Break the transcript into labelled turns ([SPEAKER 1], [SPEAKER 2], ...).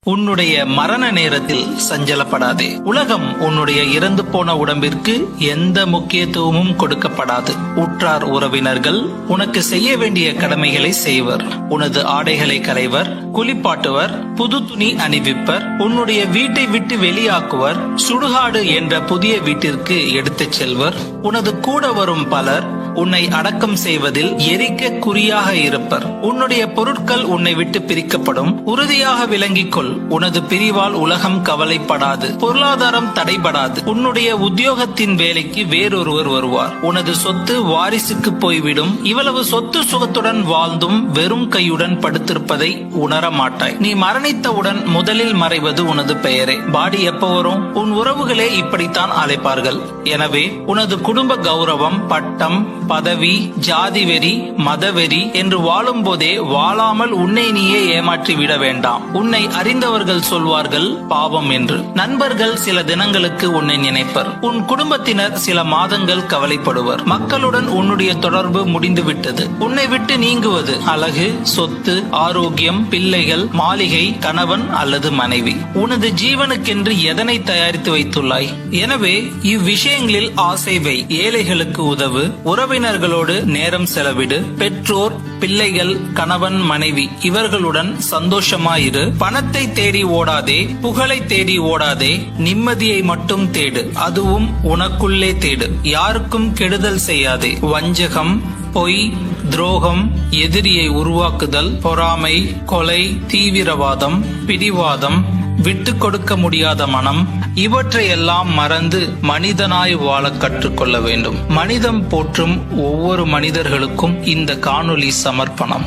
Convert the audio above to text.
[SPEAKER 1] உன்னுடைய மரண நேரத்தில் சஞ்சலப்படாதே. உலகம் உன்னுடைய இறந்து போன உடம்பிற்கு எந்த முக்கியத்துவமும் கொடுக்கப்படாது. உற்றார் உறவினர்கள் உனக்கு செய்ய வேண்டிய கடமைகளை செய்வர். உனது ஆடைகளை களைவர், குளிப்பாட்டுவர், புது துணி அணிவிப்பர், உன்னுடைய வீட்டை விட்டு வெளியாக்குவர், சுடுகாடு என்ற புதிய வீட்டிற்கு எடுத்துச் செல்வர். உனது கூட வரும் பலர் உன்னை அடக்கம் செய்வதில் எரிக்க குறியாக இருப்பர். உன்னுடைய பொருட்கள் உன்னை விட்டு பிரிக்கப்படும். உறுதியாக விளங்கிக் கொள், உனது பிரிவால் உலகம் கவலைப்படாது, பொருளாதாரம் தடைபடாது. உன்னுடைய உத்தியோகத்தின் வேலைக்கு வேறொருவர் வருவார். உனது சொத்து வாரிசுக்கு போய்விடும். இவ்வளவு சொத்து சுகத்துடன் வாழ்ந்தும் வெறும் கையுடன் படுத்திருப்பதை உணர மாட்டாய். நீ மரணித்தவுடன் முதலில் மறைவது உனது பெயரே. பாடி எப்ப வரும்? உன் உறவுகளே இப்படித்தான் அழைப்பார்கள். எனவே உனது குடும்ப கௌரவம், பட்டம், பதவி, ஜாதி வெறி, மதவெறி என்று வாழும் போதே வாழாமல் உன்னை நீயே ஏமாற்றி விட வேண்டாம். உன்னை அறிந்தவர்கள் சொல்வார்கள் பாவம் என்று. நண்பர்கள் சில தினங்களுக்கு உன்னை நினைப்பர். உன் குடும்பத்தினர் சில மாதங்கள் கவலைப்படுவர். மக்களுடன் உன்னுடைய தொடர்பு முடிந்துவிட்டது. உன்னை விட்டு நீங்குவது அழகு, சொத்து, ஆரோக்கியம், பிள்ளைகள், மாளிகை, கணவன் அல்லது மனைவி. உனது ஜீவனுக்கென்று எதனை தயாரித்து வைத்துள்ளாய்? எனவே இவ்விஷயங்களில் ஆசை வை. ஏழைகளுக்கு உதவு, உறவினர்களோடு நேரம் செலவிடு, பெற்றோர், பிள்ளைகள், கணவன், மனைவி இவர்களுடன் சந்தோஷமாயிரு. பணத்தை தேடி ஓடாதே, புகழை தேடி ஓடாதே, நிம்மதியை மட்டும் தேடு. அதுவும் உனக்குள்ளே தேடு. யாருக்கும் கெடுதல் செய்யாதே. வஞ்சகம், பொய், துரோகம், எதிரியை உருவாக்குதல், பொறாமை, கொலை, தீவிரவாதம், பிடிவாதம், விட்டு கொடுக்க முடியாத மனம் இவற்றையெல்லாம் மறந்து மனிதனாய் வாழ கற்றுக்கொள்ள வேண்டும். மனிதம் போற்றும் ஒவ்வொரு மனிதர்களுக்கும் இந்த காணொளி சமர்ப்பணம்.